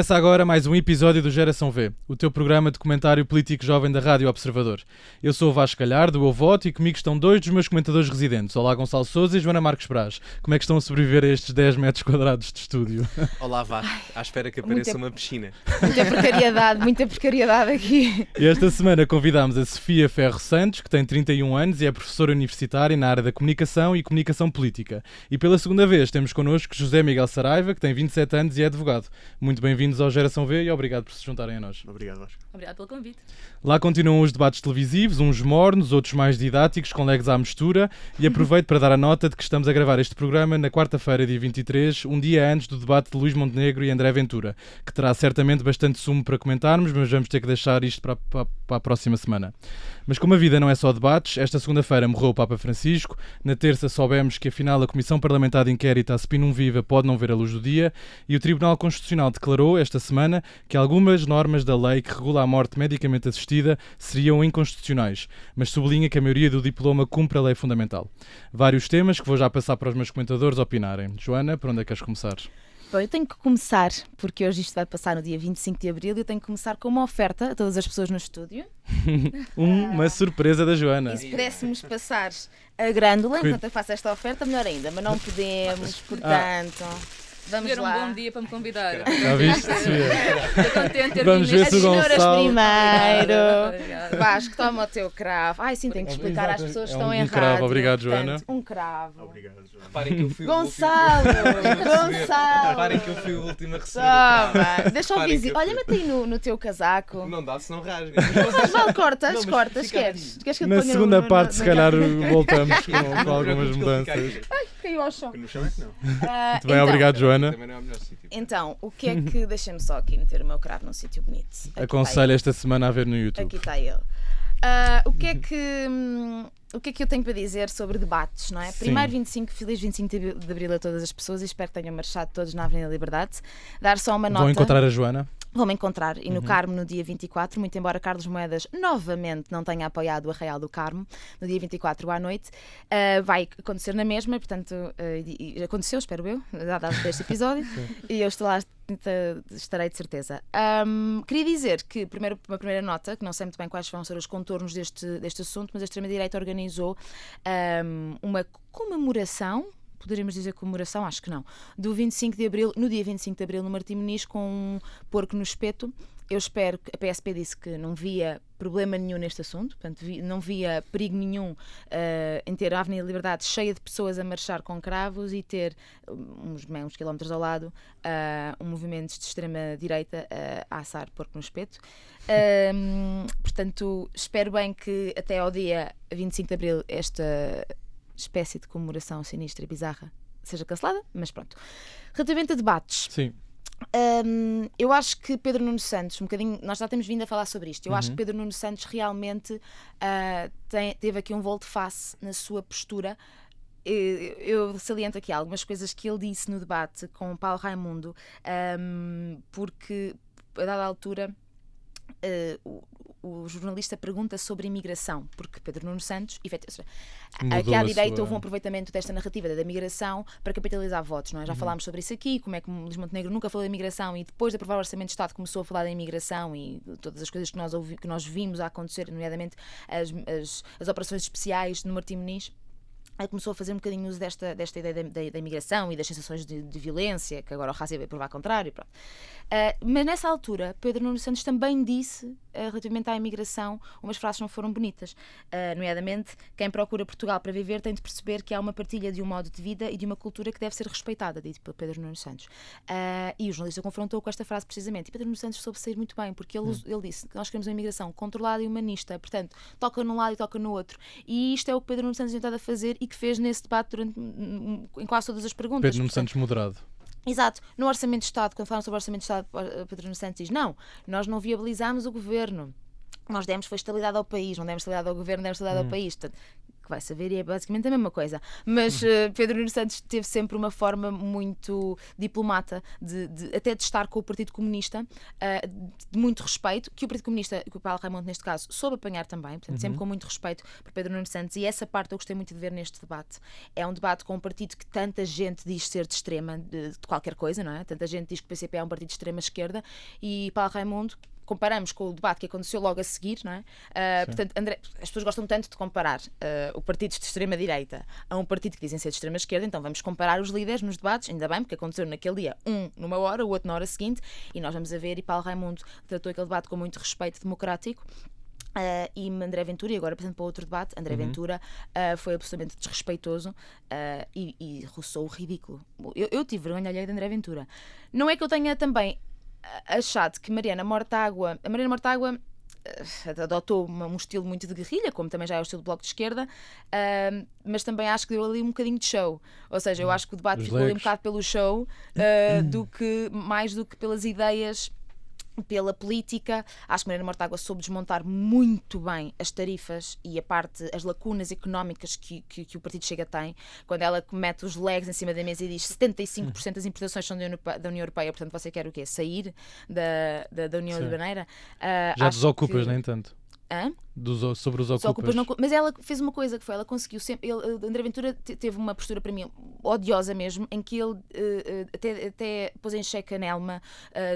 Começa agora mais um episódio do Geração V, o teu programa de comentário político jovem da Rádio Observador. Eu sou o Vasco Galhardo, o voto, e comigo estão dois dos meus comentadores residentes, Olá Gonçalo Sousa e Joana Marques Braz. Como é que estão a sobreviver a estes 10 metros quadrados de estúdio? Olá Vasco, à espera que apareça uma piscina. Muita precariedade aqui. E esta semana convidámos a Sofia Ferro Santos, que tem 31 anos e é professora universitária na área da comunicação e comunicação política. E pela segunda vez temos connosco José Miguel Saraiva, que tem 27 anos e é advogado. Muito bem-vindos ao Geração V e obrigado por se juntarem a nós. Obrigado, Vasco. Obrigado pelo convite. Lá continuam os debates televisivos, uns mornos, outros mais didáticos, com legs à mistura, e aproveito para dar a nota de que estamos a gravar este programa na quarta-feira, dia 23, um dia antes do debate de Luís Montenegro e André Ventura, que terá certamente bastante sumo para comentarmos, mas vamos ter que deixar isto para a próxima semana. Mas como a vida não é só debates, esta segunda-feira morreu o Papa Francisco, na terça soubemos que afinal a Comissão Parlamentar de Inquérito à Spinum Viva pode não ver a luz do dia, e o Tribunal Constitucional declarou esta semana que algumas normas da lei que regula a morte medicamente assistida seriam inconstitucionais, mas sublinha que a maioria do diploma cumpre a lei fundamental. Vários temas que vou já passar para os meus comentadores opinarem. Joana, por onde é que queres começar? Bom, eu tenho que começar, porque hoje isto vai passar no dia 25 de Abril, e eu tenho que começar com uma oferta a todas as pessoas no estúdio. Uma surpresa da Joana. E se pudéssemos passar a grândula, enquanto eu faço esta oferta, melhor ainda, mas não podemos, portanto... Vamos Ter um lá. bom dia para me convidar. Já viste, Sofia? Estou contente de ter Vamos vindo ver As se o senhoras Gonçalo... primeiro. Obrigada. Vasco, toma o teu cravo. Ai, sim, tenho que explicar às pessoas que estão em um rádio. cravo. Obrigado, Joana. Portanto, um cravo. Obrigado, Joana. Reparem que eu fui Gonçalo! Gonçalo! Reparem que eu fui o último a receber. Toma! Deixa eu Reparem ouvir. que eu Olha, fui. mete aí no teu casaco. Não dá, se não rasga. Mas vale, cortas, Não, mas cortas, fica queres? aqui. Queres que eu te Na ponha segunda no- parte, se calhar, na- voltamos com Não te algumas preocupes que ele fica mudanças. aqui. Ai, caiu ao chão. No chão é que não. Muito bem, obrigado, Joana. Também não é o melhor sítio. Então, o que é que... Deixa-me só aqui meter o meu cravo num sítio bonito. Aqui Aconselho esta semana a ver no está ele. YouTube. Aqui está ele. O que é que eu tenho para dizer sobre debates, não é? Sim. Primeiro, feliz 25 de Abril a todas as pessoas, e espero que tenham marchado todos na Avenida Liberdade. Dar só uma nota... Vão encontrar a Joana? Vão-me encontrar, e no Carmo no dia 24, muito embora Carlos Moedas novamente não tenha apoiado o Arraial do Carmo, no dia 24 à noite, vai acontecer na mesma, portanto, e aconteceu, espero eu, dado este episódio, e eu estarei de certeza. Queria dizer que, uma primeira nota, que não sei muito bem quais vão ser os contornos deste assunto, mas a extrema-direita organizou uma comemoração, poderíamos dizer comemoração, acho que não, do 25 de Abril, no dia 25 de Abril no Martim Moniz, com um porco no espeto. Eu espero que a PSP disse que não via problema nenhum neste assunto, portanto não via perigo nenhum em ter a Avenida Liberdade cheia de pessoas a marchar com cravos e ter uns quilómetros ao lado um movimento de extrema-direita a assar porco no espeto. Portanto, espero bem que até ao dia 25 de Abril esta espécie de comemoração sinistra e bizarra seja cancelada, mas pronto. Relativamente a debates, Sim. eu acho que Pedro Nuno Santos, nós já temos vindo a falar sobre isto, eu acho que Pedro Nuno Santos realmente teve aqui um volte-face na sua postura. Eu saliento aqui algumas coisas que ele disse no debate com o Paulo Raimundo, porque a dada altura o jornalista pergunta sobre imigração, porque Pedro Nuno Santos, aqui à direita houve um aproveitamento desta narrativa da migração para capitalizar votos, não é? Já falámos sobre isso aqui, como é que Luís Montenegro nunca falou de imigração e depois de aprovar o Orçamento de Estado começou a falar da imigração e todas as coisas que nós vimos a acontecer, nomeadamente as operações especiais no Martim Moniz. Começou a fazer um bocadinho uso desta ideia da imigração e das sensações de violência, que agora o Razi veio provar ao contrário. Pronto. Mas nessa altura, Pedro Nuno Santos também disse, relativamente à imigração, umas frases que não foram bonitas. Nomeadamente, quem procura Portugal para viver tem de perceber que há uma partilha de um modo de vida e de uma cultura que deve ser respeitada, dito pelo Pedro Nuno Santos. E o jornalista confrontou com esta frase precisamente. E Pedro Nuno Santos soube sair muito bem, porque ele disse que nós queremos uma imigração controlada e humanista, portanto, toca num lado e toca no outro. E isto é o que Pedro Nuno Santos tem tentado a fazer e que fez nesse debate em quase todas as perguntas. Pedro Nuno Santos moderado. Exato. No Orçamento de Estado, quando falaram sobre o Orçamento de Estado, Pedro Nuno Santos diz, não, nós não viabilizámos o governo. Nós demos foi estabilidade ao país, não demos estabilidade ao governo, demos estabilidade ao país. Portanto, que vai saber, e é basicamente a mesma coisa. Mas Pedro Nuno Santos teve sempre uma forma muito diplomata até de estar com o Partido Comunista, de muito respeito, que o Partido Comunista, que o Paulo Raimundo neste caso, soube apanhar também, portanto, sempre com muito respeito por Pedro Nuno Santos, e essa parte eu gostei muito de ver neste debate. É um debate com um partido que tanta gente diz ser de extrema, de qualquer coisa, não é? Tanta gente diz que o PCP é um partido de extrema esquerda, e Paulo Raimundo, comparamos com o debate que aconteceu logo a seguir, não é? Portanto, André, as pessoas gostam tanto de comparar o partido de extrema-direita a um partido que dizem ser de extrema-esquerda, então vamos comparar os líderes nos debates, ainda bem, porque aconteceu naquele dia, um numa hora, o outro na hora seguinte, e nós vamos a ver, e Paulo Raimundo tratou aquele debate com muito respeito democrático. E André Ventura, e agora apresento para outro debate, André Ventura foi absolutamente desrespeitoso e roçou o ridículo. Eu tive vergonha alheia de André Ventura. Não é que eu tenha também achado que Mariana Mortágua adotou um estilo muito de guerrilha, como também já é o estilo do Bloco de Esquerda, mas também acho que deu ali um bocadinho de show. Ou seja, eu acho que o debate ficou ali um bocado pelo show, mais do que pelas ideias, pela política. Acho que Mariana Mortágua soube desmontar muito bem as tarifas e as lacunas económicas que o Partido Chega tem, quando ela mete os legs em cima da mesa e diz 75% das importações são da União Europeia, portanto você quer o quê? Sair da União Europeia? Já desocupas, nem tanto. Hã? Sobre os ocupas. Mas ela fez uma coisa que foi, ela conseguiu sempre. André Ventura teve uma postura para mim odiosa mesmo, em que ele até pôs em xeque a Nelma,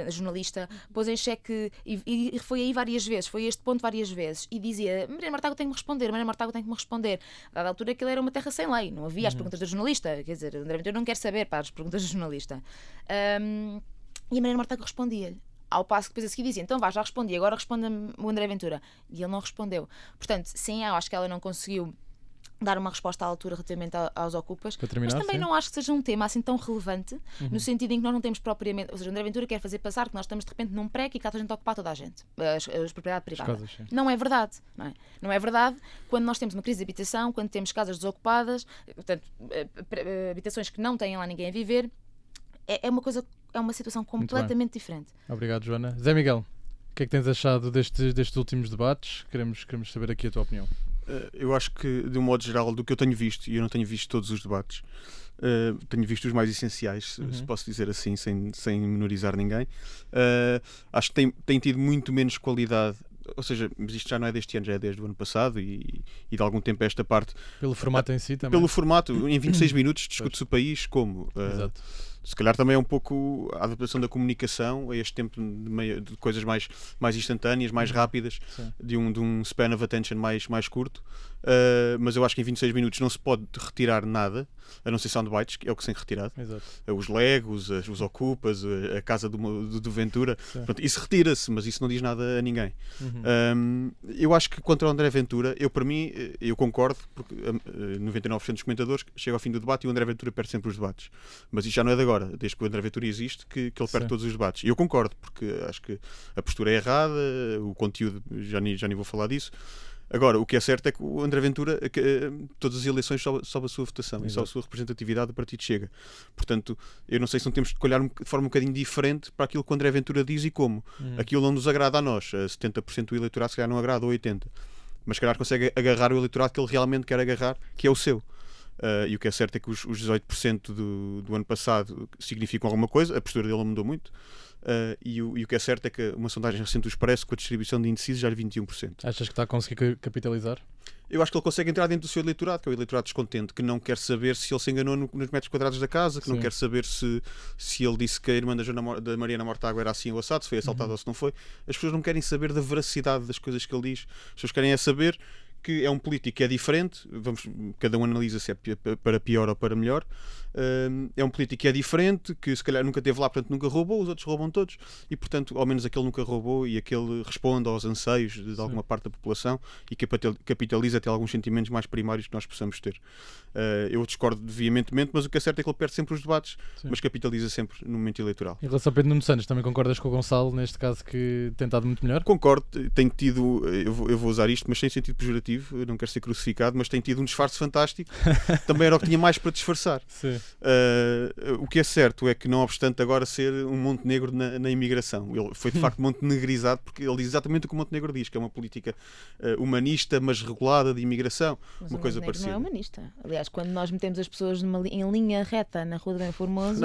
a jornalista, pôs em xeque e foi aí várias vezes, foi a este ponto várias vezes, e dizia: Mariana Mortágua tem que me responder, Mariana Mortágua tem que me responder. A dada altura aquilo era uma terra sem lei, não havia as perguntas do jornalista, quer dizer, André Ventura não quer saber para as perguntas do jornalista. E a Mariana Mortágua respondia-lhe. Ao passo que depois a seguir dizia, então já respondi, agora responda-me o André Ventura. E ele não respondeu. Portanto, sim, eu acho que ela não conseguiu dar uma resposta à altura relativamente aos ocupas, mas também não acho que seja um tema assim tão relevante, no sentido em que nós não temos propriamente, ou seja, André Ventura quer fazer passar que nós estamos de repente num pré que está a gente a ocupar toda a gente, as propriedade privada. Não é verdade, não é? Não é verdade quando nós temos uma crise de habitação, quando temos casas desocupadas, portanto, habitações que não têm lá ninguém a viver. É uma situação completamente diferente. Obrigado, Joana. Zé Miguel, o que é que tens achado destes últimos debates? Queremos saber aqui a tua opinião. Eu acho que, de um modo geral, do que eu tenho visto, e eu não tenho visto todos os debates, tenho visto os mais essenciais, se posso dizer assim, sem menorizar ninguém. Acho que tem tido muito menos qualidade. Ou seja, mas isto já não é deste ano, já é desde o ano passado e de algum tempo esta parte. Pelo formato em si também? Pelo formato, em 26 minutos discute-se o país como... Exato. Se calhar também é um pouco a adaptação da comunicação a este tempo de coisas mais instantâneas, mais rápidas, de um span of attention mais curto. Mas eu acho que em 26 minutos não se pode retirar nada, a não ser soundbites, que é o que se tem retirado. Exato. Os Legos, os Ocupas, a casa do Ventura. Pronto, isso retira-se, mas isso não diz nada a ninguém. Eu acho que contra o André Ventura, para mim, eu concordo, porque 99% dos comentadores chega ao fim do debate e o André Ventura perde sempre os debates. Mas isso já não é de agora, desde que o André Ventura existe, que ele perde todos os debates. E eu concordo, porque acho que a postura é errada, o conteúdo, já nem vou falar disso. Agora, o que é certo é que o André Ventura, todas as eleições sobe a sua votação e sobe a sua representatividade do partido Chega. Portanto, eu não sei se não temos que olhar de forma um bocadinho diferente para aquilo que o André Ventura diz e como. Aquilo não nos agrada a nós. 70% do eleitorado se calhar não agrada, ou 80%. Mas se calhar consegue agarrar o eleitorado que ele realmente quer agarrar, que é o seu. E o que é certo é que os 18% do ano passado significam alguma coisa, a postura dele mudou muito. E o que é certo é que uma sondagem recente do Expresso, com a distribuição de indecisos, já é 21%. Achas que está a conseguir capitalizar? Eu acho que ele consegue entrar dentro do seu eleitorado, que é o eleitorado descontente, que não quer saber se ele se enganou nos metros quadrados da casa, que não quer saber se ele disse que a irmã da Mariana Mortágua era assim ou assado, se foi assaltada ou se não foi. As pessoas não querem saber da veracidade das coisas que ele diz. As pessoas querem saber que é um político que é diferente, cada um analisa se é para pior ou para melhor. É um político que é diferente, que se calhar nunca esteve lá, portanto nunca roubou, os outros roubam todos, e portanto ao menos aquele nunca roubou e aquele responde aos anseios de alguma parte da população e capitaliza até alguns sentimentos mais primários que nós possamos ter. Eu discordo veementemente, mas o que é certo é que ele perde sempre os debates, mas capitaliza sempre no momento eleitoral. Em relação a Pedro Nuno Santos, também concordas com o Gonçalo, neste caso, que tem estado muito melhor? Concordo, tenho tido, eu vou usar isto, mas sem sentido pejorativo, subjetivo, eu não quero ser crucificado, mas tem tido um disfarce fantástico. Também era o que tinha mais para disfarçar. Sim. O que é certo é que, não obstante agora ser um Montenegro na imigração, ele foi de facto montenegrizado, porque ele diz exatamente o que o Montenegro diz, que é uma política humanista, mas regulada de imigração. Mas uma o coisa Montenegro parecida. não é humanista. Aliás, quando nós metemos as pessoas em linha reta na Rua do Bem Formoso,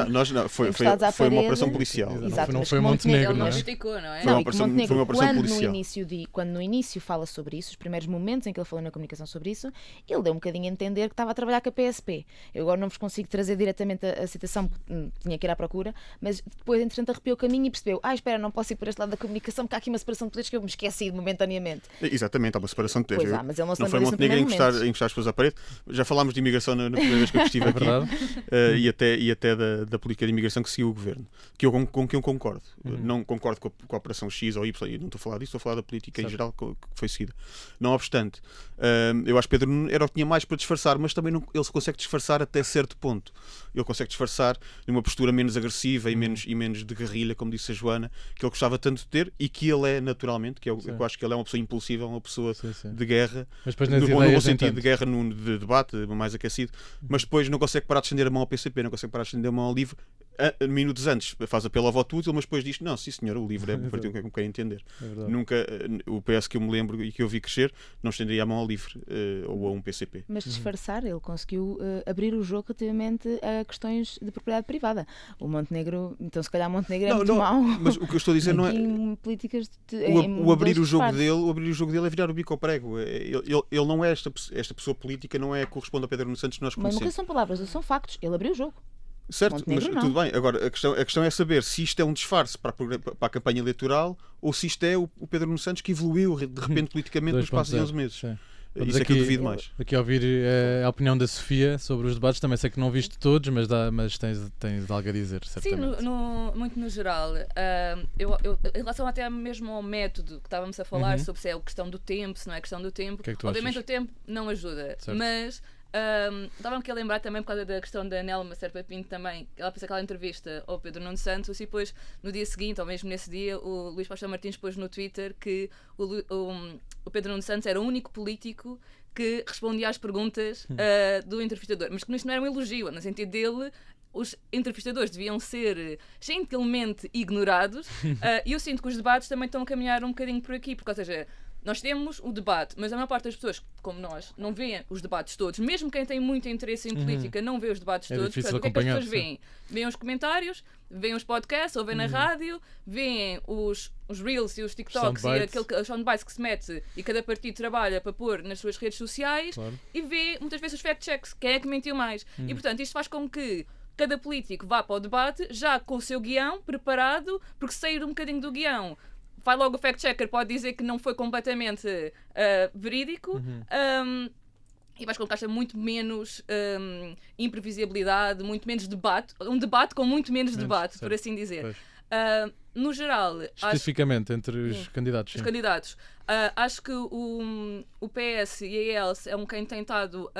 Foi encostados à uma parede. operação policial. Exato, não mas foi que Montenegro, Ele não não é? criticou, não é? Foi uma e que operação- Montenegro, foi uma operação quando policial. quando no início fala sobre isso, os primeiros momentos em que ele falou na comunicação sobre isso, ele deu um bocadinho a entender que estava a trabalhar com a PSP. Eu agora não vos consigo trazer diretamente a citação, porque tinha que ir à procura, mas depois, entretanto, arrepiou o caminho e percebeu: espera, não posso ir por este lado da comunicação, porque há aqui uma separação de poderes que eu me esqueci momentaneamente. Exatamente, há uma separação de poderes. Pois há, mas ele não se Não lembra foi disso no Montenegro primeiro momento. a encostar as pessoas à parede. Já falámos de imigração na primeira vez que eu estive É aqui. verdade. E até da política de imigração que seguiu o governo, com quem eu concordo. Não concordo com a operação X ou Y, e não estou a falar disso, estou a falar da política em geral que foi seguida. Não obstante, eu acho que Pedro Nuno era o que tinha mais para disfarçar, mas também ele se consegue disfarçar até certo ponto. Ele consegue disfarçar numa postura menos agressiva e menos de guerrilha, como disse a Joana, que ele gostava tanto de ter e que ele é naturalmente, que eu acho que ele é uma pessoa impulsiva, uma pessoa de guerra, Mas depois nas no bom ideias, sentido entanto. de guerra, de debate mais aquecido, mas depois não consegue parar de estender a mão ao PCP, não consegue parar de estender a mão ao LIVRE. Minutos antes faz apelo ao voto útil, mas depois diz: não, sim senhor, o LIVRE é um partido que eu quero entender. Nunca, o PS que eu me lembro e que eu vi crescer, não estenderia a mão ao LIVRE ou a um PCP. Mas disfarçar, ele conseguiu abrir o jogo relativamente a questões de propriedade privada. O Montenegro, então se calhar Montenegro é muito mau. Mas o que eu estou a dizer não é. Em políticas O abrir o jogo dele é virar o bico ao prego. Ele não é esta pessoa política, não é corresponde a Pedro Nuno Santos que nós Mas nunca conhecemos. são palavras, são factos. Ele abriu o jogo. Certo, Montenegro mas não. tudo bem. Agora, a questão é saber se isto é um disfarce para a campanha eleitoral ou se isto é o Pedro Nuno Santos que evoluiu de repente politicamente nos espaços de 11 meses. Sim. Isso é que eu duvido mais. Aqui a ouvir a opinião da Sofia sobre os debates. Também sei que não viste todos, mas tens algo a dizer, Sim, certamente. muito no geral. Eu, em relação até mesmo ao método que estávamos a falar, sobre se é a questão do tempo, se não é a questão do tempo, que é que tu obviamente achas? o tempo não ajuda, Certo. mas estava-me aqui a lembrar também por causa da questão da Nelma Serpa Pinto também, ela fez aquela entrevista ao Pedro Nuno Santos e depois no dia seguinte, ou mesmo nesse dia, o Luís Paixão Martins pôs no Twitter que o Pedro Nuno Santos era o único político que respondia às perguntas do entrevistador, mas que isto não era um elogio, no sentido dele os entrevistadores deviam ser gentilmente ignorados e eu sinto que os debates também estão a caminhar um bocadinho por aqui, porque, ou seja, nós temos o debate, mas a maior parte das pessoas, como nós, não vêem os debates todos. Mesmo quem tem muito interesse em política não vê os debates todos. difícil Portanto, o que é que as acompanhar, pessoas veem? Veem os comentários, veem os podcasts, ouvem na rádio, veem os Reels e os TikToks e os soundbites que se mete e cada partido trabalha para pôr nas suas redes sociais e vê muitas vezes os fact-checks. Quem é que mentiu mais? E, portanto, isto faz com que cada político vá para o debate já com o seu guião preparado, porque sair um bocadinho do guião vai logo o fact-checker, pode dizer que não foi completamente verídico e vais colocar muito menos imprevisibilidade, muito menos debate, um debate com muito menos debate, por assim dizer. No geral, especificamente entre os candidatos. Os candidatos. Acho que o PS e a EL é quem tem tentado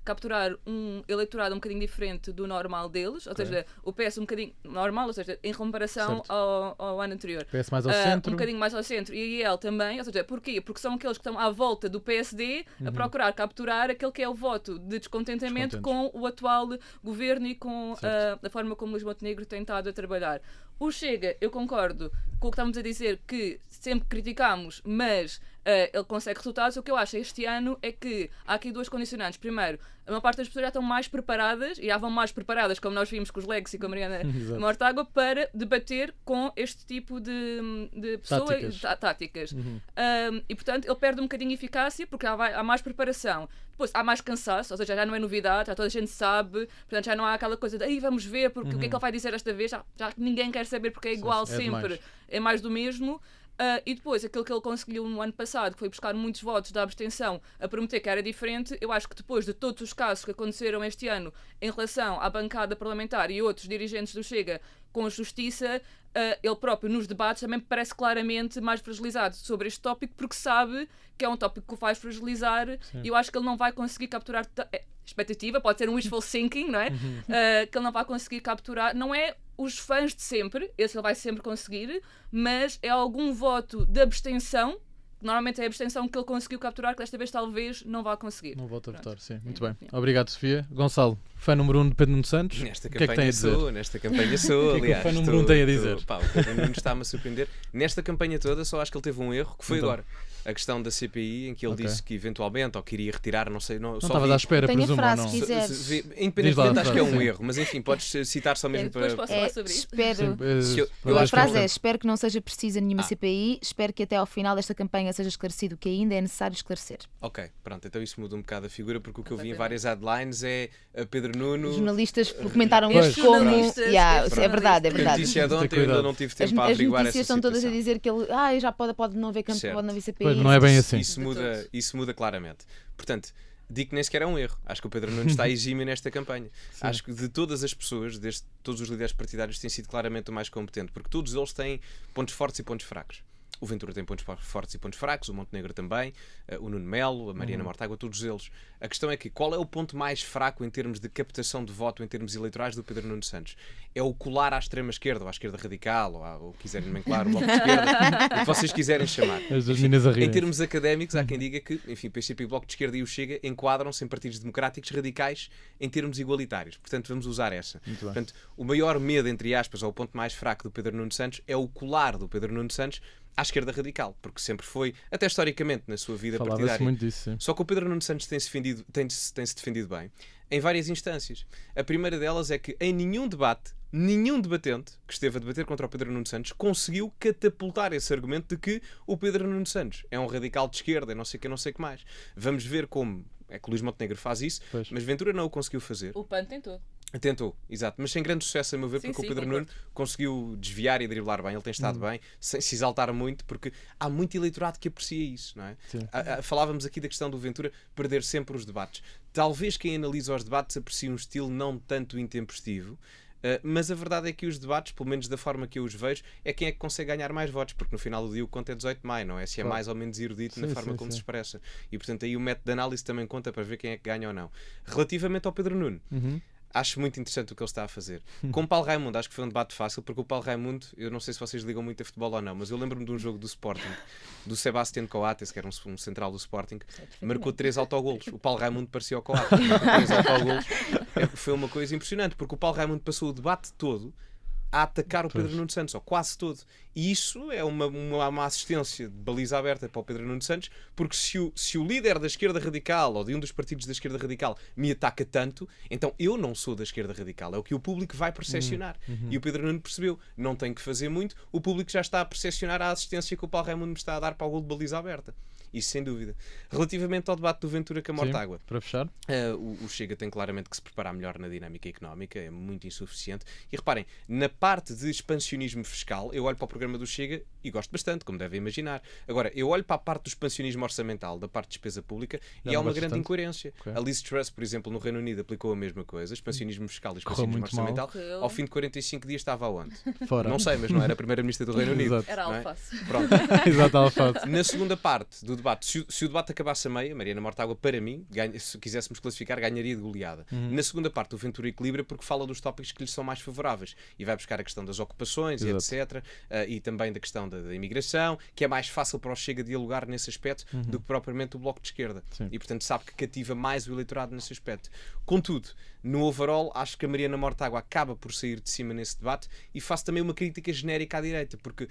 capturar um eleitorado um bocadinho diferente do normal deles, ou seja, o PS um bocadinho normal, ou seja, em comparação ao ano anterior. PS mais ao centro. Um bocadinho mais ao centro e a EL também, ou seja, porquê? Porque são aqueles que estão à volta do PSD a procurar capturar aquele que é o voto de descontentamento com o atual governo e com a forma como Luís Montenegro tem estado a trabalhar. O Chega, eu concordo com o que estamos a dizer, que sempre criticámos, mas ele consegue resultados. O que eu acho este ano é que há aqui duas condicionantes. Primeiro, a maior parte das pessoas já estão mais preparadas, e já vão mais preparadas, como nós vimos com os Legs e com a Mariana Mortágua, para debater com este tipo de pessoas, táticas. E, portanto, ele perde um bocadinho de eficácia, porque há mais preparação. Depois, há mais cansaço, ou seja, já não é novidade, já toda a gente sabe, portanto, já não há aquela coisa de aí vamos ver, porque o que é que ele vai dizer esta vez, já ninguém quer saber, porque é igual sempre, é mais do mesmo. E depois, aquilo que ele conseguiu no ano passado, que foi buscar muitos votos da abstenção a prometer que era diferente, eu acho que depois de todos os casos que aconteceram este ano em relação à bancada parlamentar e outros dirigentes do Chega com justiça, ele próprio nos debates também parece claramente mais fragilizado sobre este tópico, porque sabe que é um tópico que o faz fragilizar e eu acho que ele não vai conseguir capturar expectativa, pode ser um wishful thinking, não é? Que ele não vai conseguir capturar, não é os fãs de sempre, esse ele vai sempre conseguir, mas é algum voto de abstenção normalmente é a abstenção que ele conseguiu capturar, que desta vez talvez não vá conseguir. Não volta a votar, sim. Muito Sim. bem. Obrigado, Sofia. Gonçalo, fã número 1 de Pedro Nuno Santos. Nesta O que é que tem a dizer? Nesta campanha sou, O que é que o aliás. fã número 1 tem a dizer? O Pedro Nuno está-me a surpreender. Nesta campanha toda, só acho que ele teve um erro, que foi Então. agora. A questão da CPI, em que ele Ok. disse que eventualmente, ou queria retirar, não sei, Não só estavas vi- à espera, Tenho a presumo, ou frase, não? se quiseres. Independentemente, acho que é um frase, sim. erro, mas enfim, podes citar só mesmo Depois para. posso falar sobre isso. Espero. Se eu- para A as frase é: perguntas. espero que não seja precisa nenhuma Ah. CPI, espero que até ao final desta campanha seja esclarecido o que ainda é necessário esclarecer. Ok, pronto, então isso muda um bocado a figura, porque o que eu vi em Completamente. várias headlines é Pedro Nuno. Os jornalistas comentaram Pois. isto como. Jornalistas, Yeah, estes é verdade, é A verdade. notícia é de Tem ontem, eu ainda cuidado. não tive As, tempo para as averiguar essa notícias são todas a situação. dizer que ele já pode não haver campo, Certo. pode não haver CPI. Pois, não é bem assim. Isso muda claramente. Portanto, digo que nem sequer é um erro. Acho que o Pedro Nuno está exímio nesta campanha. Acho que de todas as pessoas, todos os líderes partidários, tem sido claramente o mais competente, porque todos eles têm pontos fortes e pontos fracos. O Ventura tem pontos fortes e pontos fracos, o Montenegro também, o Nuno Melo, a Mariana Mortágua, todos eles. A questão é que qual é o ponto mais fraco em termos de captação de voto, em termos eleitorais, do Pedro Nuno Santos? É o colar à extrema-esquerda, ou à esquerda radical, ou quiserem nomenclar o bloco de esquerda, o que vocês quiserem chamar. As duas meninas a rir. Em termos académicos, há quem diga que, enfim, PCP, Bloco de Esquerda e o Chega enquadram-se em partidos democráticos radicais em termos igualitários. Portanto, vamos usar essa. Muito bem. Portanto, o maior medo, entre aspas, ou o ponto mais fraco do Pedro Nuno Santos é o colar do Pedro Nuno Santos à esquerda radical, porque sempre foi, até historicamente, na sua vida Falava-se partidária. muito disso, sim. Só que o Pedro Nuno Santos tem-se defendido bem em várias instâncias. A primeira delas é que em nenhum debate, nenhum debatente que esteve a debater contra o Pedro Nuno Santos conseguiu catapultar esse argumento de que o Pedro Nuno Santos é um radical de esquerda, não sei o que mais. Vamos ver como é que o Luís Montenegro faz isso, Pois. mas Ventura não o conseguiu fazer. O PAN tentou. Tentou, exato, mas sem grande sucesso, a meu ver, Sim, porque sim, o Pedro concordo. Nuno conseguiu desviar e driblar bem, ele tem estado bem, sem se exaltar muito, porque há muito eleitorado que aprecia isso, não é? Sim. Falávamos aqui da questão do Ventura perder sempre os debates. Talvez quem analisa os debates aprecie um estilo não tanto intempestivo, mas a verdade é que os debates, pelo menos da forma que eu os vejo, é quem é que consegue ganhar mais votos, porque no final do dia o conto é 18 de maio, não é? Se é Claro. mais ou menos erudito na Sim, forma sim, como sim. se expressa. E portanto aí o método de análise também conta para ver quem é que ganha ou não. Relativamente ao Pedro Nuno, acho muito interessante o que ele está a fazer. Com o Paulo Raimundo, acho que foi um debate fácil, porque o Paulo Raimundo, eu não sei se vocês ligam muito a futebol ou não, mas eu lembro-me de um jogo do Sporting, do Sebastián Coates, que era um central do Sporting, marcou 3 autogolos. O Paulo Raimundo parecia o Coates, marcou 3 autogolos. Foi uma coisa impressionante, porque o Paulo Raimundo passou o debate todo a atacar o Pedro Nuno Santos, ou quase todo. E isso é uma assistência de baliza aberta para o Pedro Nuno Santos, porque se o líder da esquerda radical, ou de um dos partidos da esquerda radical, me ataca tanto, então eu não sou da esquerda radical. É o que o público vai percepcionar. E o Pedro Nuno percebeu. Não tem que fazer muito, o público já está a percepcionar a assistência que o Paulo Raimundo me está a dar para o gol de baliza aberta. Isso sem dúvida. Relativamente ao debate do Ventura com a Mortágua, Para fechar. o Chega tem claramente que se preparar melhor na dinâmica económica, é muito insuficiente. E reparem, na parte de expansionismo fiscal, eu olho para o programa do Chega e gosto bastante, como devem imaginar. Agora, eu olho para a parte do expansionismo orçamental, da parte de despesa pública, Já e há não uma gosto grande tanto. incoerência. Ok. A Liz Truss, por exemplo, no Reino Unido aplicou a mesma coisa, expansionismo fiscal e Correu expansionismo muito mal. orçamental. Correu. Ao fim de 45 dias estava aonde? Fora. Não sei, mas não era a primeira-ministra do Reino Unido. Exato. Era não é? alface. Pronto. Exato, alface. Na segunda parte do debate, se o debate acabasse a meia, Mariana Mortágua, para mim, se quiséssemos classificar, ganharia de goleada. Na segunda parte, o Ventura equilibra porque fala dos tópicos que lhe são mais favoráveis e vai buscar a questão das ocupações e Exato. etc. E também da questão da imigração, que é mais fácil para o Chega dialogar nesse aspecto do que propriamente o Bloco de Esquerda. Sim. E, portanto, sabe que cativa mais o eleitorado nesse aspecto. Contudo, no overall, acho que a Mariana Mortágua acaba por sair de cima nesse debate e faço também uma crítica genérica à direita, porque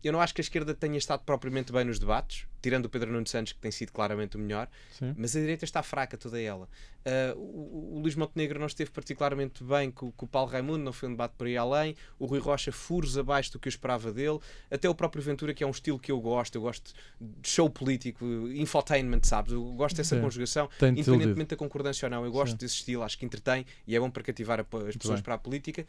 eu não acho que a esquerda tenha estado propriamente bem nos debates, tirando o Pedro Nuno Santos, que tem sido claramente o melhor, Sim. mas a direita está fraca, toda ela. O Luís Montenegro não esteve particularmente bem com o Paulo Raimundo, não foi um debate por aí além. O Rui Rocha, furos abaixo do que eu esperava dele. Até o próprio Ventura, que é um estilo que eu gosto de show político, infotainment, sabes? Eu gosto dessa Sim. conjugação, Tem independentemente da concordância ou não. Eu gosto Sim. desse estilo, acho que entretém e é bom para cativar as pessoas bem. para a política.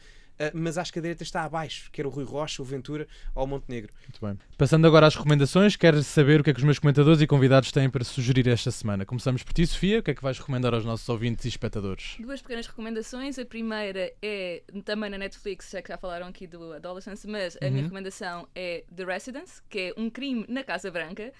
Mas acho que a direita está abaixo, quer o Rui Rocha, o Ventura ou o Montenegro. Muito bem. Passando agora às recomendações, quero saber o que é que os meus comentadores e convidados têm para sugerir esta semana. Começamos por ti, Sofia. O que é que vais recomendar aos nossos ouvintes e espectadores? Duas pequenas recomendações. A primeira é também na Netflix, já que já falaram aqui do Adolescence, mas a minha recomendação é The Residence, que é um crime na Casa Branca.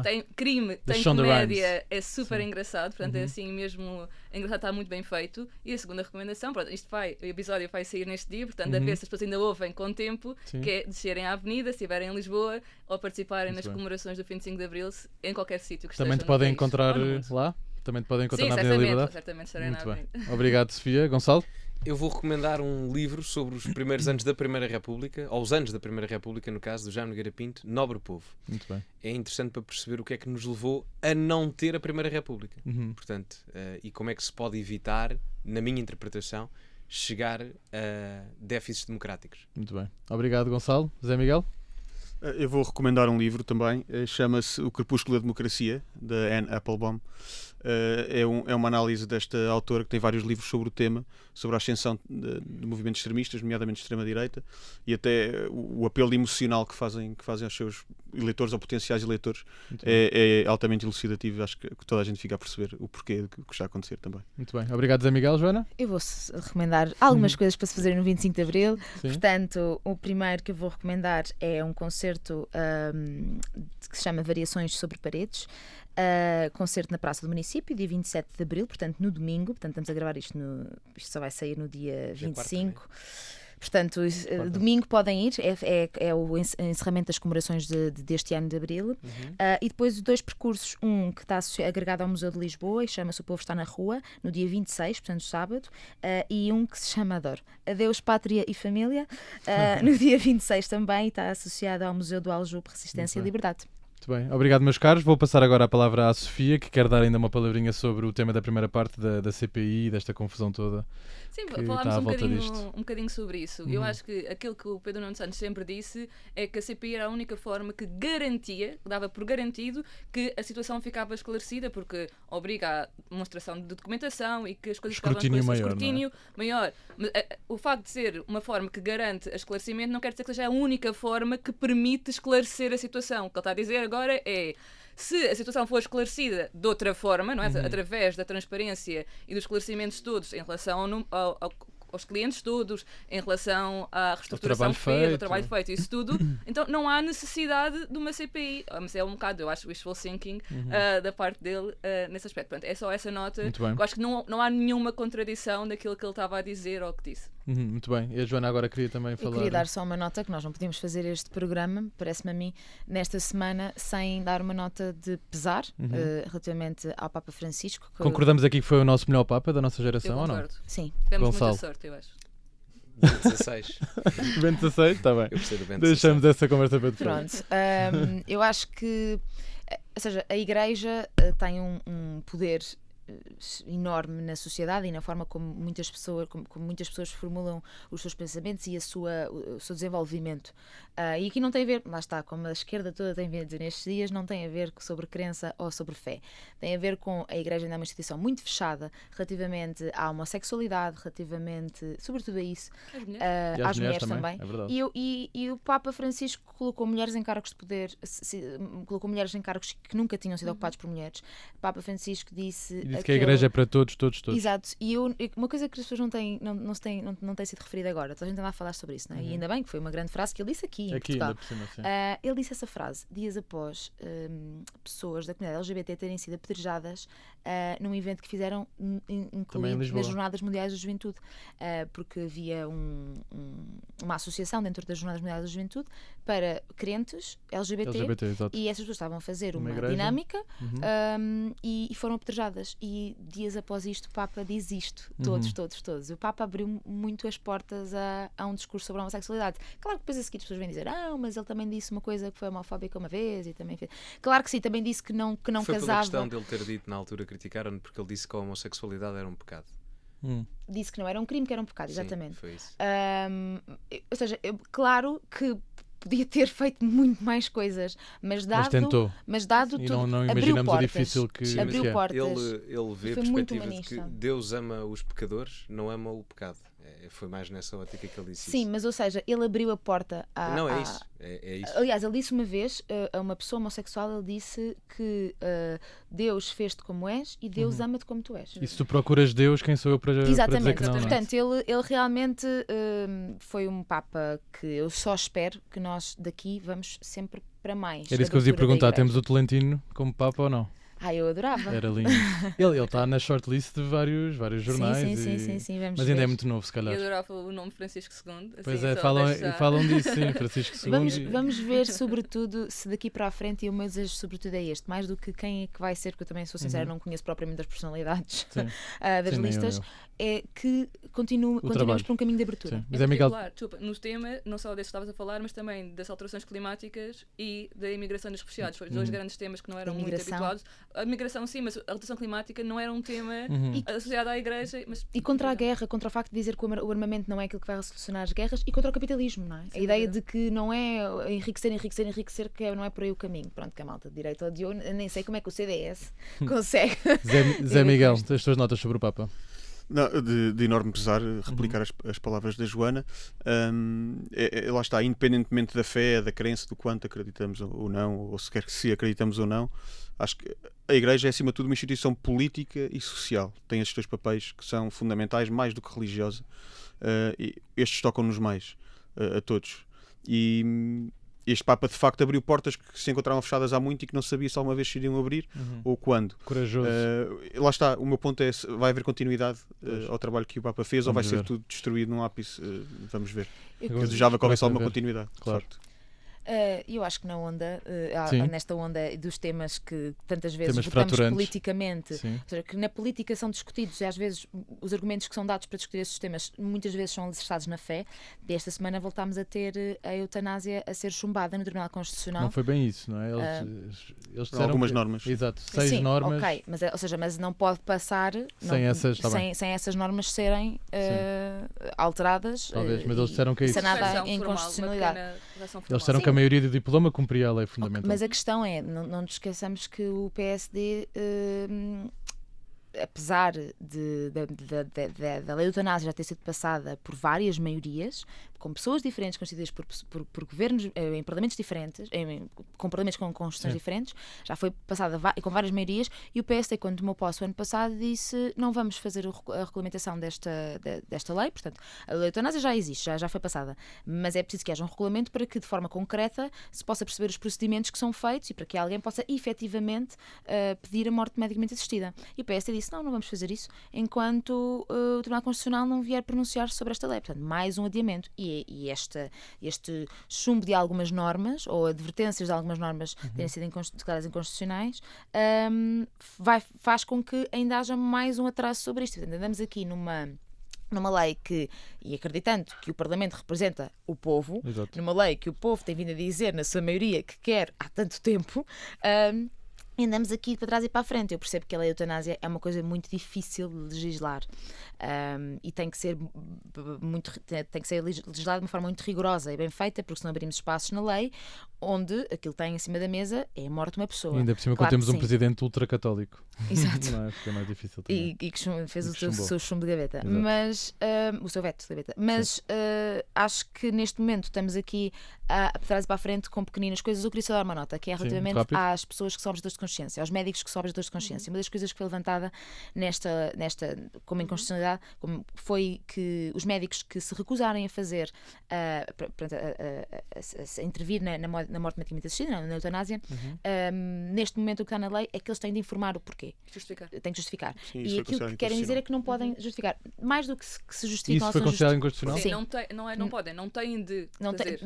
Tem crime, Da tem Shonda comédia, Rhimes. é super engraçado, portanto é assim mesmo engraçado, está muito bem feito. E a segunda recomendação, pronto, o episódio vai sair neste dia, portanto a ver se as pessoas ainda ouvem com tempo, Sim. que é Descerem à Avenida. Avenida, se estiverem em Lisboa, ou participarem nas comemorações do 25 de Abril, em qualquer sítio que Também estejam te podem no país, encontrar ou no mundo. lá? Também te podem encontrar Sim, na Avenida da Liberdade? certamente estarei na Muito Avenida. bem. Obrigado, Sofia. Gonçalo? Eu vou recomendar um livro sobre os primeiros anos da Primeira República, ou os anos da Primeira República, no caso, do Jaime Nogueira Pinto, Nobre Povo. Muito bem. É interessante para perceber o que é que nos levou a não ter a Primeira República. Uhum. Portanto, e como é que se pode evitar, na minha interpretação, chegar a déficits democráticos. Muito bem. Obrigado, Gonçalo. Zé Miguel? Eu vou recomendar um livro também, chama-se O Crepúsculo da Democracia, da Anne Applebaum. É uma análise desta autora que tem vários livros sobre o tema, sobre a ascensão de movimentos extremistas, nomeadamente de extrema-direita, e até o apelo emocional que fazem aos seus eleitores ou potenciais eleitores é altamente elucidativo. Acho que toda a gente fica a perceber o porquê do que está a acontecer também. Muito bem. Obrigado, Zé Miguel. Joana? Eu vou recomendar algumas coisas para se fazer no 25 de Abril. Sim. Portanto, o primeiro que eu vou recomendar é um concerto que se chama Variações sobre Paredes. Concerto na Praça do Município, dia 27 de Abril, portanto no domingo. Portanto, estamos a gravar isto só vai sair no dia 25. Portanto, domingo podem ir, é o encerramento das comemorações deste ano de Abril. E depois 2 percursos, um que está agregado ao Museu de Lisboa e chama-se O Povo Está na Rua, no dia 26, portanto sábado, e um que se chama Adoro, Adeus Pátria e Família, no dia 26 também, e está associado ao Museu do Aljube, Resistência e Liberdade. Muito bem. Obrigado, meus caros. Vou passar agora a palavra à Sofia, que quer dar ainda uma palavrinha sobre o tema da primeira parte da CPI e desta confusão toda. Sim, que falámos está à volta um bocadinho sobre isso. Eu acho que aquilo que o Pedro Nuno Santos sempre disse é que a CPI era a única forma que garantia, que dava por garantido que a situação ficava esclarecida, porque obriga à demonstração de documentação e que as coisas ficavam esclarecidas, escrutínio maior. Mas, o facto de ser uma forma que garante esclarecimento não quer dizer que seja a única forma que permite esclarecer a situação. O que ele está a dizer agora é: se a situação for esclarecida de outra forma, não é? Através da transparência e dos esclarecimentos todos em relação aos clientes todos, em relação à reestruturação que fez, ao trabalho feito, isso tudo, então não há necessidade de uma CPI. Mas é um bocado, eu acho, wishful thinking da parte dele nesse aspecto. Portanto, é só essa nota. Eu acho que não há nenhuma contradição daquilo que ele estava a dizer ou que disse. Muito bem. E a Joana agora queria também falar... Eu queria dar só uma nota, que nós não podíamos fazer este programa, parece-me a mim, nesta semana, sem dar uma nota de pesar relativamente ao Papa Francisco. Concordamos aqui que foi o nosso melhor Papa da nossa geração, ou não? Sim. Tivemos Gonçalo. muita sorte, eu acho. Bento 16. Bento 16, está bem. Eu percebo Bento Deixamos 16. essa conversa para depois. Pronto. Eu acho que, ou seja, a Igreja tem um poder enorme na sociedade e na forma como muitas pessoas formulam os seus pensamentos e o seu desenvolvimento. E aqui não tem a ver, lá está, como a esquerda toda tem vindo a dizer nestes dias, não tem a ver sobre crença ou sobre fé. Tem a ver com a Igreja ainda é uma instituição muito fechada relativamente à homossexualidade, relativamente, sobretudo a isso, às mulheres também. É verdade. E o Papa Francisco colocou mulheres em cargos de poder, colocou mulheres em cargos que nunca tinham sido ocupados por mulheres. O Papa Francisco disse que a Igreja é para todos. Exato, e uma coisa que as pessoas não têm sido referida agora, toda a gente anda a falar sobre isso, não é? E ainda bem que foi uma grande frase que ele disse aqui em Portugal. Ainda por cima, sim. Ele disse essa frase dias após pessoas da comunidade LGBT terem sido apedrejadas num evento que fizeram incluindo nas Jornadas Mundiais da Juventude, porque havia uma associação dentro das Jornadas Mundiais da Juventude para crentes LGBT e essas pessoas estavam a fazer uma dinâmica e foram apedrejadas. E dias após isto o Papa diz isto, todos. O Papa abriu muito as portas a um discurso sobre a homossexualidade. Claro que depois a seguir as pessoas vêm dizer mas ele também disse uma coisa que foi homofóbica uma vez e também fez. Claro que sim, também disse que não foi casava. Foi pela questão dele ter dito na altura, criticaram-no porque ele disse que a homossexualidade era um pecado. Disse que não era um crime, que era um pecado, exatamente. Sim, foi isso. Ou seja, claro que podia ter feito muito mais coisas, mas tentou. Mas dado e tudo, não abriu imaginamos portas, o difícil que abriu portas. Ele vê a perspectiva de que Deus ama os pecadores, não ama o pecado. Foi mais nessa ótica que ele disse. Sim, mas ou seja, ele abriu a porta a... Não, é isso. É isso. Aliás, ele disse uma vez a uma pessoa homossexual, ele disse que Deus fez-te como és e Deus ama-te como tu és. E se tu procuras Deus, quem sou eu para dizer que não? Portanto, ele realmente foi um Papa que eu só espero que nós daqui vamos sempre para mais. Era isso que eu vos ia perguntar, temos o Tolentino como Papa ou não? Eu adorava. Era lindo. Ele está na shortlist de vários jornais. Sim, vamos mas ainda ver. é muito novo, se calhar. Eu adorava o nome Francisco II. Pois assim, é, falam disso, sim, Francisco II. Vamos ver, sobretudo, se daqui para a frente, e o meu desejo, sobretudo, é este, mais do que quem é que vai ser, porque eu também sou sincera, não conheço propriamente as personalidades das listas, é que continuemos por um caminho de abertura. Sim. Mas é Miguel... Desculpa, no tema, não só desse que estavas a falar, mas também das alterações climáticas e da imigração dos refugiados. Foram dois grandes temas que não eram muito habituados. A migração, sim, mas a alteração climática não era um tema associado à Igreja. Mas... E contra a guerra, contra o facto de dizer que o armamento não é aquilo que vai solucionar as guerras, e contra o capitalismo, não é? A ideia de que não é enriquecer, que não é por aí o caminho. Pronto, que a malta de direita odiou, nem sei como é que o CDS consegue. Zé Miguel, as tuas notas sobre o Papa? Não, de enorme pesar, replicar as palavras da Joana. Lá está, independentemente da fé, da crença, do quanto acreditamos ou não, ou sequer se acreditamos ou não, acho que a Igreja é, acima de tudo, uma instituição política e social. Tem estes dois papéis que são fundamentais, mais do que religiosa. E estes tocam-nos mais, a todos. E este Papa, de facto, abriu portas que se encontravam fechadas há muito e que não sabia se alguma vez se iriam abrir ou quando. Corajoso. Lá está, o meu ponto é: vai haver continuidade ao trabalho que o Papa fez, ou vai ser tudo destruído num ápice? Vamos ver. Eu desejava que houvesse alguma continuidade. Claro. Eu acho que nesta onda dos temas que tantas vezes temas votamos fraturantes politicamente, ou seja, que na política são discutidos e às vezes os argumentos que são dados para discutir esses temas muitas vezes são alicerçados na fé. Desta semana voltámos a ter a eutanásia a ser chumbada no Tribunal Constitucional. Não foi bem isso, não é? Eles disseram algumas normas. Exato, 6 normas. Ok, mas não pode passar sem essas normas serem alteradas. Talvez, mas eles disseram que é isso. Sem nada em constitucionalidade. Eles disseram que a maioria de diploma cumpria a lei fundamental. Mas a questão é, não nos esqueçamos que o PSD, apesar da lei da eutanásia já ter sido passada por várias maiorias, com pessoas diferentes constituídas por governos em parlamentos diferentes, com parlamentos com constituições diferentes, já foi passada com várias maiorias, e o PSD, quando tomou posse o ano passado, disse: não vamos fazer a regulamentação desta lei. Portanto, a lei da eutanásia já existe, já foi passada, mas é preciso que haja um regulamento para que, de forma concreta, se possa perceber os procedimentos que são feitos e para que alguém possa efetivamente pedir a morte medicamente assistida. E o PSD disse: não vamos fazer isso enquanto o Tribunal Constitucional não vier pronunciar sobre esta lei. Portanto, mais um adiamento. E este chumbo de algumas normas, ou advertências de algumas normas terem sido declaradas inconstitucionais, faz com que ainda haja mais um atraso sobre isto. Portanto, andamos aqui numa lei que, e acreditando que o Parlamento representa o povo, numa lei que o povo tem vindo a dizer, na sua maioria, que quer há tanto tempo, e andamos aqui para trás e para a frente. Eu percebo que a lei da eutanásia é uma coisa muito difícil de legislar, e tem que ser legislada de uma forma muito rigorosa e bem feita, porque senão abrimos espaços na lei onde aquilo que está em cima da mesa é a morte de uma pessoa. E ainda por cima, quando temos um presidente ultracatólico. Exato. Não é? Porque é mais difícil também. E que fez o seu chumbo de gaveta. Exato. Mas o seu veto de gaveta. Mas acho que neste momento estamos aqui para trás e para a frente com pequeninas coisas. Eu queria só dar uma nota, que é relativamente às pessoas que são objetores de consciência, aos médicos que são objetores de consciência. Uma das coisas que foi levantada nesta como inconstitucionalidade foi que os médicos que se recusarem a fazer a intervir na morte medicamente assistida, na eutanásia, neste momento o que está na lei é que eles têm de informar o porquê. Têm que justificar. Sim, e aquilo que querem dizer é que não podem justificar. Mais do que se justificam. Isso foi considerado inconstitucional? Sim, não podem, não têm de fazer.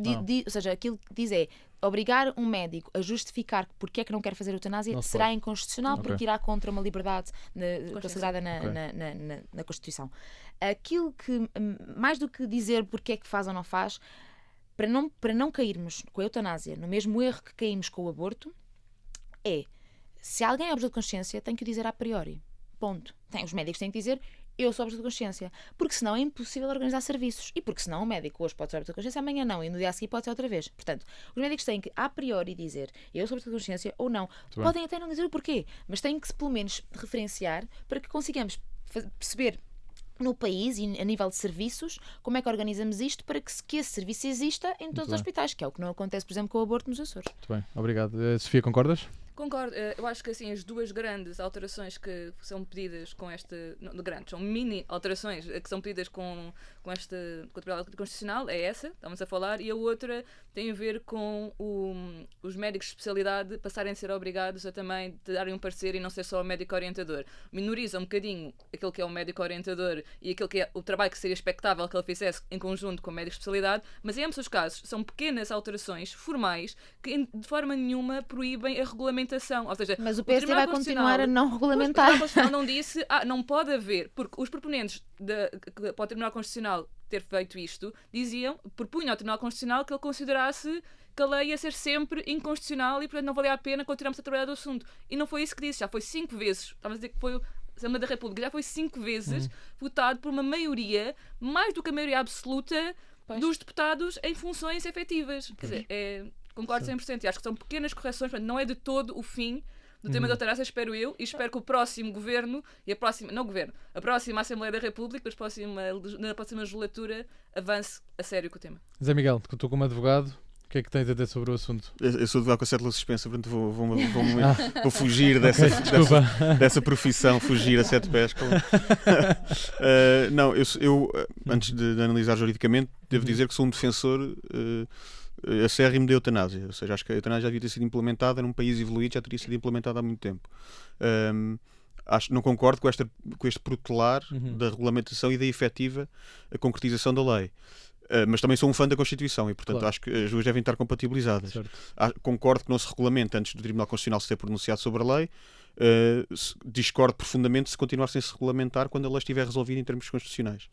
Ou seja, aquilo que diz é: obrigar um médico a justificar porque é que não quer fazer eutanásia será inconstitucional, porque irá contra uma liberdade consagrada na Constituição. Aquilo que, mais do que dizer porque é que faz ou não faz, para não cairmos com a eutanásia no mesmo erro que caímos com o aborto, se alguém é objeto de consciência, tem que o dizer a priori. Ponto. Os médicos têm que dizer: eu sou objeto de consciência. Porque senão é impossível organizar serviços. E porque senão o médico hoje pode ser objeto de consciência, amanhã não. E no dia a seguir pode ser outra vez. Portanto, os médicos têm que, a priori, dizer: eu sou objeto de consciência ou não. Podem até não dizer o porquê, mas têm que, pelo menos, referenciar para que consigamos perceber no país e a nível de serviços como é que organizamos isto para que esse serviço exista em todos os hospitais, que é o que não acontece, por exemplo, com o aborto nos Açores. Muito bem, obrigado. Sofia, concordas? Concordo. Eu acho que assim as duas grandes alterações que são pedidas com esta... Não, grandes, são mini alterações que são pedidas com esta Tribunal Constitucional, é essa, estamos a falar, e a outra tem a ver com os médicos de especialidade passarem a ser obrigados a também darem um parecer e não ser só o médico orientador. Minoriza um bocadinho aquele que é o médico orientador e aquele que é o trabalho que seria expectável que ele fizesse em conjunto com o médico de especialidade, mas em ambos os casos são pequenas alterações formais que de forma nenhuma proíbem a regulamentação. Ou seja, mas o PSD vai continuar a não regulamentar. O Constitucional não disse, não pode haver, porque os proponentes para o Tribunal Constitucional ter feito isto, propunham ao Tribunal Constitucional que ele considerasse que a lei ia ser sempre inconstitucional e, portanto, não valia a pena continuarmos a trabalhar do assunto. E não foi isso que disse, já foi 5 vezes, estamos a dizer que foi a Assembleia da República, já foi 5 vezes votado por uma maioria, mais do que a maioria absoluta dos deputados em funções efetivas. Quer dizer, concordo 100%. E acho que são pequenas correções, portanto, não é de todo o fim do tema da eutanásia, espero eu, e espero que o próximo governo e a próxima Assembleia da República, na próxima legislatura, avance a sério com o tema. Zé Miguel, estou como advogado, o que é que tens a dizer sobre o assunto? Eu sou advogado com a cédula suspensa, portanto vou fugir dessa profissão, fugir a 7 pés. Não, eu antes de analisar juridicamente, devo dizer que sou um defensor acérrimo da eutanásia, ou seja, acho que a eutanásia já devia ter sido implementada num país evoluído, já teria sido implementada há muito tempo. Não concordo com este protelar da regulamentação e da efetiva concretização da lei. Mas também sou um fã da Constituição e, portanto, acho que as duas devem estar compatibilizadas. Concordo que não se regulamente antes do Tribunal Constitucional se ter pronunciado sobre a lei. Discordo profundamente se continuar sem se regulamentar quando a lei estiver resolvida em termos constitucionais.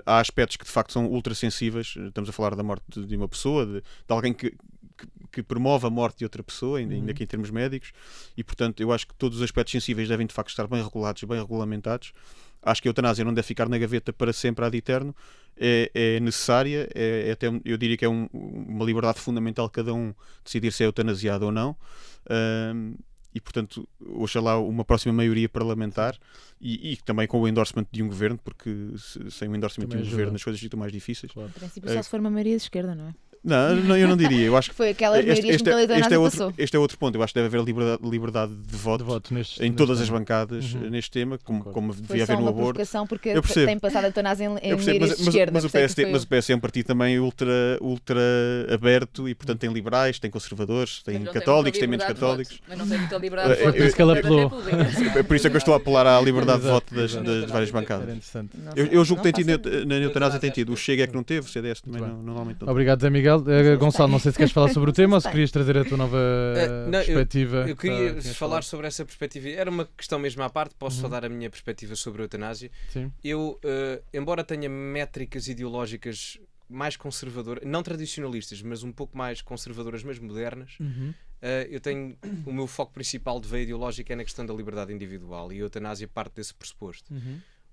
Há aspectos que de facto são ultrassensíveis. Estamos a falar da morte de uma pessoa, de alguém que promove a morte de outra pessoa, ainda que em termos médicos, e portanto eu acho que todos os aspectos sensíveis devem de facto estar bem regulados, bem regulamentados. Acho que a eutanásia não deve ficar na gaveta para sempre ad eterno, é necessária, até, eu diria que é uma liberdade fundamental de cada um decidir se é eutanasiado ou não. E portanto, oxalá uma próxima maioria parlamentar e também com o endorsement de um governo, porque sem o endorsement de um governo as coisas ficam mais difíceis. Em princípio só se for uma maioria de esquerda, não é? Não, eu não diria. Eu acho que foi aquelas maiorias que este é outro ponto. Eu acho que deve haver liberdade de voto em todas as bancadas neste tema, como devia haver no aborto. Porque tem passado a eutanásia em maiorias de esquerda. Mas o PS é um partido também ultra aberto e, portanto, tem liberais, tem conservadores, tem católicos, tem menos católicos. Mas não tem muita liberdade de voto. É isso que ela apelou. Por isso é que eu estou a apelar à liberdade de voto das várias bancadas. Eu julgo que tem tido, na eutanásia tem tido. O Chega é que não teve, o CDS também normalmente não. Obrigado, Zé Miguel. Gonçalo, não sei se queres falar sobre o tema ou se querias trazer a tua nova perspectiva. Eu queria falar sobre essa perspectiva. Era uma questão mesmo à parte, posso só dar a minha perspectiva sobre a eutanásia. Sim. Eu, embora tenha métricas ideológicas mais conservadoras, não tradicionalistas, mas um pouco mais conservadoras, mas modernas, eu tenho o meu foco principal de veia ideológica é na questão da liberdade individual e a eutanásia parte desse pressuposto.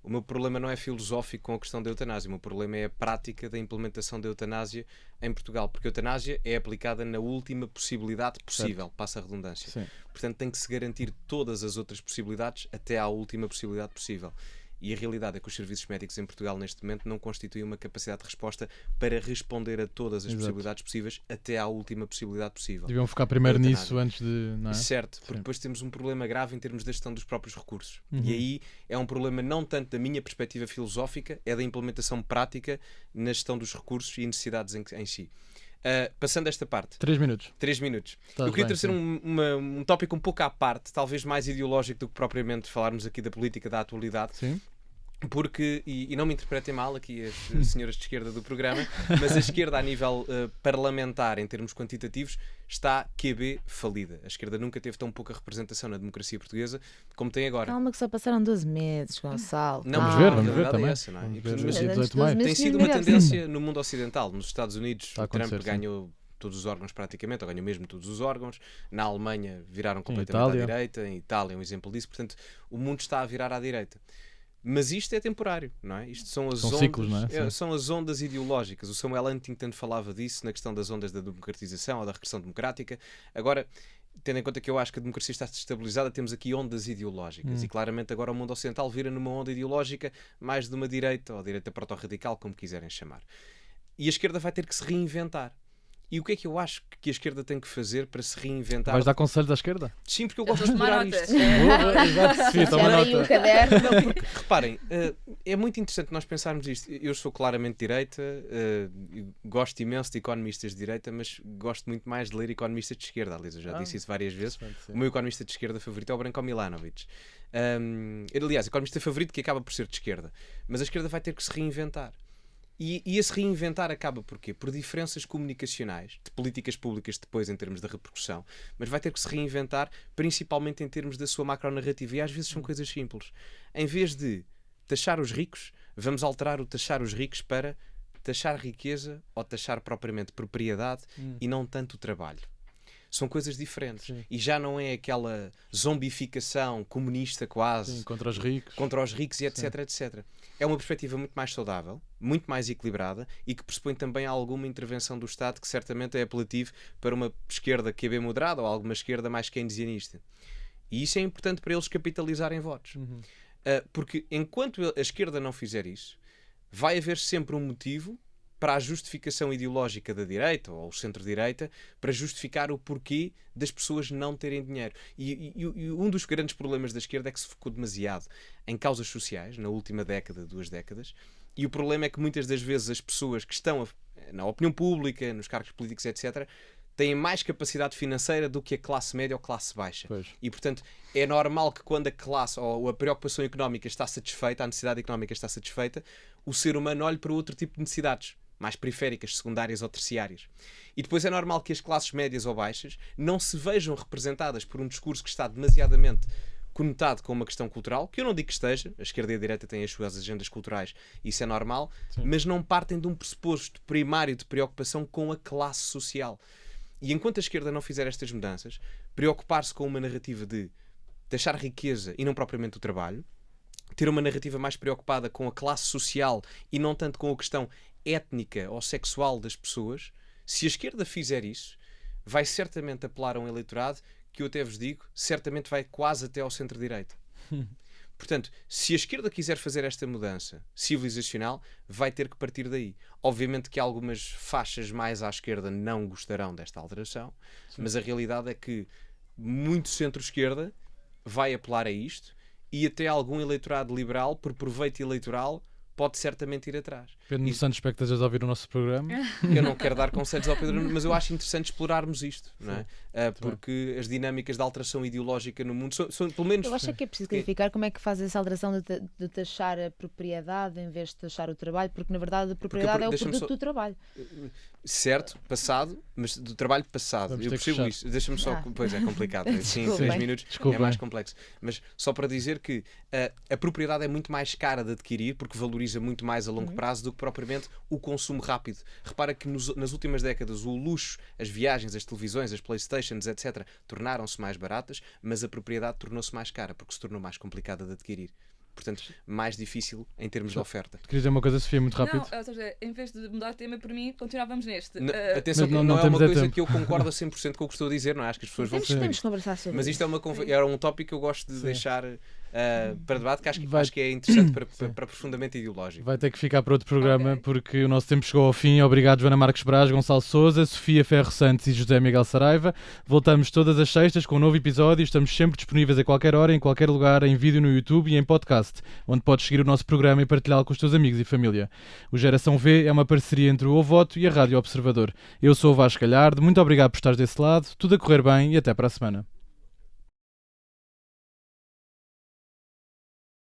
O meu problema não é filosófico com a questão da eutanásia, o meu problema é a prática da implementação da eutanásia em Portugal, porque a eutanásia é aplicada na última possibilidade possível, passa a redundância. Sim. Portanto, tem que se garantir todas as outras possibilidades até à última possibilidade possível. E a realidade é que os serviços médicos em Portugal neste momento não constituem uma capacidade de resposta para responder a todas as possibilidades possíveis até à última possibilidade possível. Deviam focar primeiro nisso antes de... Não é? Certo, porque depois temos um problema grave em termos da gestão dos próprios recursos. E aí é um problema não tanto da minha perspectiva filosófica, é da implementação prática na gestão dos recursos e necessidades em si. Passando esta parte. 3 minutos. 3 minutos. Estás eu queria bem, trazer um tópico um pouco à parte, talvez mais ideológico do que propriamente falarmos aqui da política da atualidade. Sim. Porque, e não me interpretem mal aqui as senhoras de esquerda do programa, mas a esquerda a nível parlamentar, em termos quantitativos, está QB falida. A esquerda nunca teve tão pouca representação na democracia portuguesa como tem agora. Calma que só passaram 12 meses, Gonçalo. Não, vamos ver também. essa, não é? Mas tem sido uma tendência no mundo ocidental. Nos Estados Unidos, o Trump ganhou todos os órgãos praticamente, ou ganhou mesmo todos os órgãos. Na Alemanha viraram completamente à direita. Em Itália é um exemplo disso. Portanto, o mundo está a virar à direita. Mas isto é temporário, não é? Isto são as ondas, ciclos, não é? São as ondas ideológicas. O Samuel Huntington falava disso na questão das ondas da democratização ou da regressão democrática. Agora, tendo em conta que eu acho que a democracia está estabilizada, temos aqui ondas ideológicas. E claramente agora o mundo ocidental vira numa onda ideológica mais de uma direita ou direita proto-radical, como quiserem chamar. E a esquerda vai ter que se reinventar. E o que é que eu acho que a esquerda tem que fazer para se reinventar? Vais dar conselhos à esquerda? Sim, porque eu Já gosto de estou a tomar explorar nota. isto. Exato, Sofia, toma Olha aí nota. o caderno. Não, porque, reparem, é muito interessante nós pensarmos isto. Eu sou claramente de direita, gosto imenso de economistas de direita, mas gosto muito mais de ler economistas de esquerda. Aliás, eu já disse isso várias vezes. O meu economista de esquerda favorito é o Branko Milanovic. Aliás, economista favorito que acaba por ser de esquerda. Mas a esquerda vai ter que se reinventar. E esse reinventar acaba por quê? Por diferenças comunicacionais, de políticas públicas depois em termos de repercussão, mas vai ter que se reinventar principalmente em termos da sua macronarrativa. E às vezes são coisas simples. Em vez de taxar os ricos, vamos alterar o taxar os ricos para taxar riqueza ou taxar propriamente propriedade e não tanto o trabalho. São coisas diferentes. Sim. E já não é aquela zombificação comunista quase. Sim, contra os ricos. E etc, etc. É uma perspectiva muito mais saudável, muito mais equilibrada e que pressupõe também alguma intervenção do Estado que certamente é apelativo para uma esquerda QB moderada ou alguma esquerda mais keynesianista. E isso é importante para eles capitalizarem votos. Porque enquanto a esquerda não fizer isso, vai haver sempre um motivo para a justificação ideológica da direita ou o centro-direita para justificar o porquê das pessoas não terem dinheiro. E um dos grandes problemas da esquerda é que se focou demasiado em causas sociais, na última década, 2 décadas, e o problema é que muitas das vezes as pessoas que estão na opinião pública, nos cargos políticos, etc., têm mais capacidade financeira do que a classe média ou classe baixa. Pois. E, portanto, é normal que quando a classe ou a preocupação económica está satisfeita, a necessidade económica está satisfeita, o ser humano olhe para outro tipo de necessidades, mais periféricas, secundárias ou terciárias. E depois é normal que as classes médias ou baixas não se vejam representadas por um discurso que está demasiadamente conotado com uma questão cultural, que eu não digo que esteja, a esquerda e a direita têm as suas agendas culturais, isso é normal, mas não partem de um pressuposto primário de preocupação com a classe social. E enquanto a esquerda não fizer estas mudanças, preocupar-se com uma narrativa de taxar riqueza e não propriamente o trabalho, ter uma narrativa mais preocupada com a classe social e não tanto com a questão étnica ou sexual das pessoas, se a esquerda fizer isso, vai certamente apelar a um eleitorado que eu até vos digo, certamente vai quase até ao centro-direita. Portanto, se a esquerda quiser fazer esta mudança civilizacional, vai ter que partir daí. Obviamente que algumas faixas mais à esquerda não gostarão desta alteração, mas a realidade é que muito centro-esquerda vai apelar a isto e até algum eleitorado liberal, por proveito eleitoral, pode certamente ir atrás. Pedro Santos, espero que estejas a ouvir o nosso programa. Eu não quero dar conselhos ao Pedro, mas eu acho interessante explorarmos isto, não é? Porque as dinâmicas da alteração ideológica no mundo são pelo menos... Eu acho que é preciso clarificar como é que faz essa alteração de taxar a propriedade em vez de taxar o trabalho, porque na verdade a propriedade é o produto do trabalho. Certo, passado, mas do trabalho passado. Vamos eu ter que percebo fechar. isso. Deixa-me só. Pois é complicado. Sim, Desculpem. 3 minutos Desculpem. é mais complexo. Mas só para dizer que a propriedade é muito mais cara de adquirir porque valoriza muito mais a longo prazo do que propriamente o consumo rápido. Repara que nas últimas décadas o luxo, as viagens, as televisões, as Playstations, etc., tornaram-se mais baratas, mas a propriedade tornou-se mais cara porque se tornou mais complicada de adquirir. Portanto, mais difícil em termos de oferta. Queria dizer uma coisa, Sofia, muito rápido. Não, ou seja, em vez de mudar de tema, para mim, continuávamos neste. Atenção, Mas não é temos uma coisa tempo. que eu concordo a 100% com o que estou a dizer, não é? Acho que as pessoas vão Temos que conversar sobre Mas isto isso. era um tópico que eu gosto de deixar para debate, que Vai- acho que é interessante para aprofundamento ideológico. Vai ter que ficar para outro programa, Ok. porque o nosso tempo chegou ao fim. Obrigado, Joana Marques Braz, Gonçalo Sousa, Sofia Ferro Santos e José Miguel Saraiva. Voltamos todas as sextas com um novo episódio. Estamos sempre disponíveis a qualquer hora, em qualquer lugar, em vídeo no YouTube e em podcast, onde podes seguir o nosso programa e partilhá-lo com os teus amigos e família. O Geração V é uma parceria entre o O Voto e a Rádio Observador. Eu sou o Vasco Galhardo. Muito obrigado por estares desse lado. Tudo a correr bem e até para a semana.